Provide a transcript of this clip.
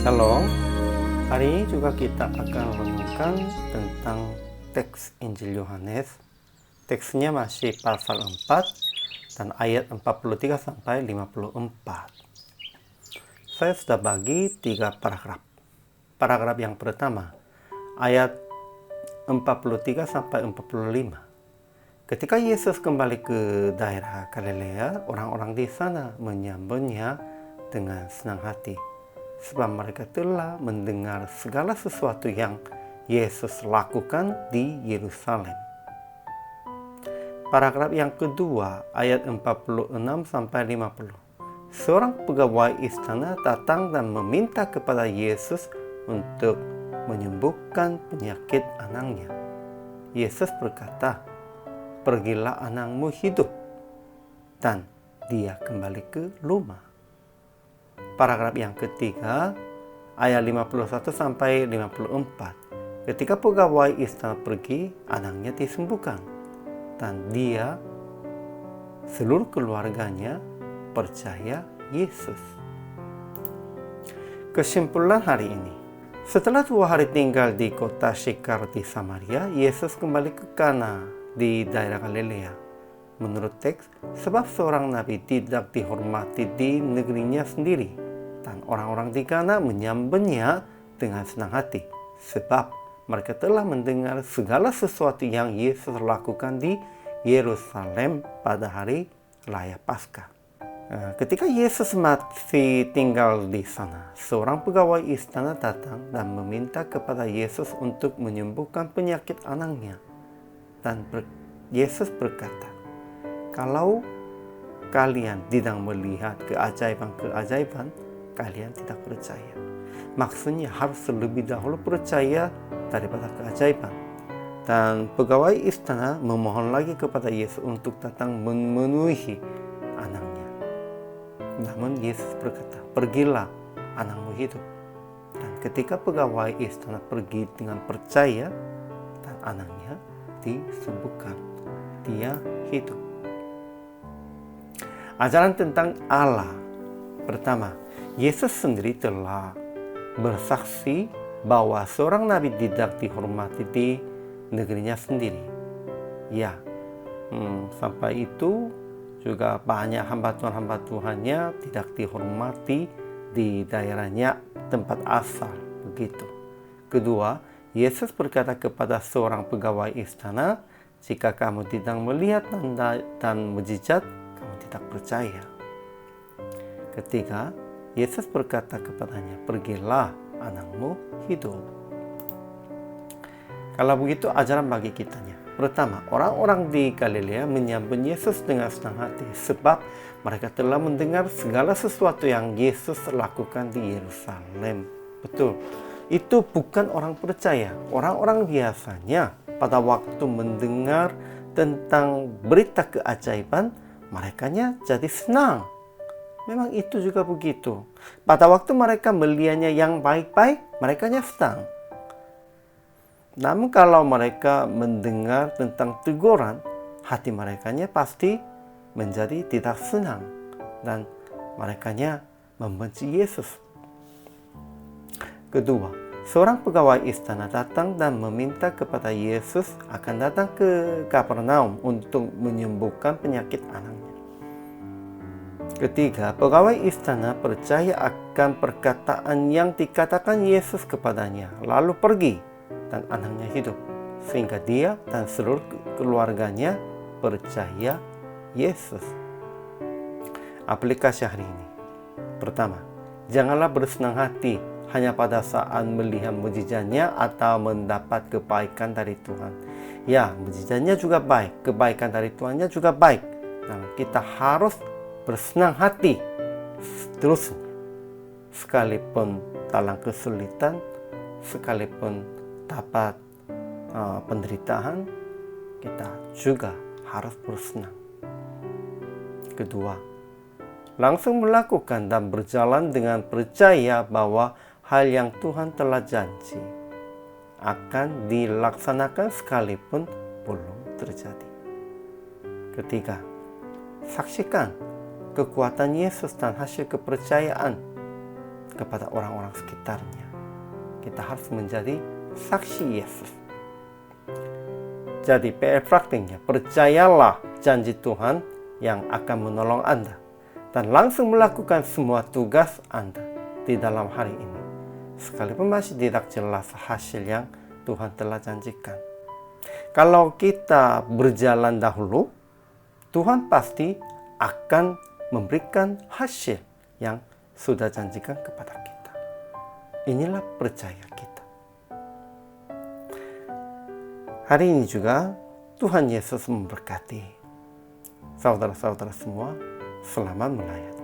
Shalom, hari ini juga kita akan renungkan tentang teks Injil Yohanes. Teksnya masih pasal 4 dan ayat 43 sampai 54. Saya sudah bagi 3 paragraf. Paragraf yang pertama, ayat 43 sampai 45. Ketika Yesus kembali ke daerah Galilea, orang-orang di sana menyambutnya dengan senang hati, sebab mereka telah mendengar segala sesuatu yang Yesus lakukan di Yerusalem. Paragraf yang kedua, ayat 46 sampai 50. Seorang pegawai istana datang dan meminta kepada Yesus untuk menyembuhkan penyakit anaknya. Yesus berkata, "Pergilah, anakmu hidup." Dan dia kembali ke rumah. Paragraf yang ketiga, ayat 51 sampai 54. Ketika pegawai istana pergi, anaknya disembuhkan dan dia, seluruh keluarganya percaya Yesus. Kesimpulan hari ini, setelah 2 hari tinggal di kota Syekar di Samaria, Yesus kembali ke Kana di daerah Galilea. Menurut teks, sebab seorang nabi tidak dihormati di negerinya sendiri, dan orang-orang di Kana menyambutnya dengan senang hati, sebab mereka telah mendengar segala sesuatu yang Yesus lakukan di Yerusalem pada hari Raya Paskah. Ketika Yesus masih tinggal di sana, seorang pegawai istana datang dan meminta kepada Yesus untuk menyembuhkan penyakit anaknya. Dan Yesus berkata, "Kalau kalian tidak melihat keajaiban-keajaiban, kalian tidak percaya." Maksudnya harus lebih dahulu percaya daripada keajaiban. Dan pegawai istana memohon lagi kepada Yesus untuk datang memenuhi anaknya. Namun Yesus berkata, "Pergilah, anakmu hidup." Dan ketika pegawai istana pergi dengan percaya, dan anaknya disembuhkan, dia hidup. Ajaran tentang Allah. Pertama, Yesus sendiri telah bersaksi bahwa seorang nabi tidak dihormati di negerinya sendiri. Ya, sampai itu juga banyak hamba Tuhannya tidak dihormati di daerahnya tempat asal. Begitu. Kedua, Yesus berkata kepada seorang pegawai istana, "Jika kamu tidak melihat tanda dan mujizat, kamu tidak percaya." Ketiga, Yesus berkata kepadanya, "Pergilah, anakmu hidup." Kalau begitu, ajaran bagi kitanya. Pertama, orang-orang di Galilea menyambut Yesus dengan senang hati, sebab mereka telah mendengar segala sesuatu yang Yesus lakukan di Yerusalem. Betul, itu bukan orang percaya. Orang-orang biasanya pada waktu mendengar tentang berita keajaiban, merekanya jadi senang. Memang itu juga begitu. Pada waktu mereka melihatnya yang baik-baik, merekanya senang. Namun kalau mereka mendengar tentang teguran, hati merekanya pasti menjadi tidak senang, dan merekanya membenci Yesus. Kedua, seorang pegawai istana datang dan meminta kepada Yesus akan datang ke Kapernaum untuk menyembuhkan penyakit anaknya. Ketiga, pegawai istana percaya akan perkataan yang dikatakan Yesus kepadanya, lalu pergi dan anaknya hidup, sehingga dia dan seluruh keluarganya percaya Yesus. Aplikasi hari ini. Pertama, janganlah bersenang hati hanya pada saat melihat mujizatnya atau mendapat kebaikan dari Tuhan. Ya, mujizatnya juga baik, kebaikan dari Tuhannya juga baik, dan kita harus bersenang hati terus, sekalipun dalam kesulitan, sekalipun dapat penderitaan, kita juga harus bersenang. Kedua, langsung melakukan dan berjalan dengan percaya bahwa hal yang Tuhan telah janji akan dilaksanakan sekalipun belum terjadi. Ketiga, saksikan kekuatan Yesus dan hasil kepercayaan kepada orang-orang sekitarnya. Kita harus menjadi saksi Yesus. Jadi PR praktiknya, percayalah janji Tuhan yang akan menolong Anda dan langsung melakukan semua tugas Anda di dalam hari ini. Sekalipun masih tidak jelas hasil yang Tuhan telah janjikan. Kalau kita berjalan dahulu, Tuhan pasti akan memberikan hasil yang sudah janjikan kepada kita. Inilah percaya kita. Hari ini juga Tuhan Yesus memberkati. Saudara-saudara semua, selamat melayani.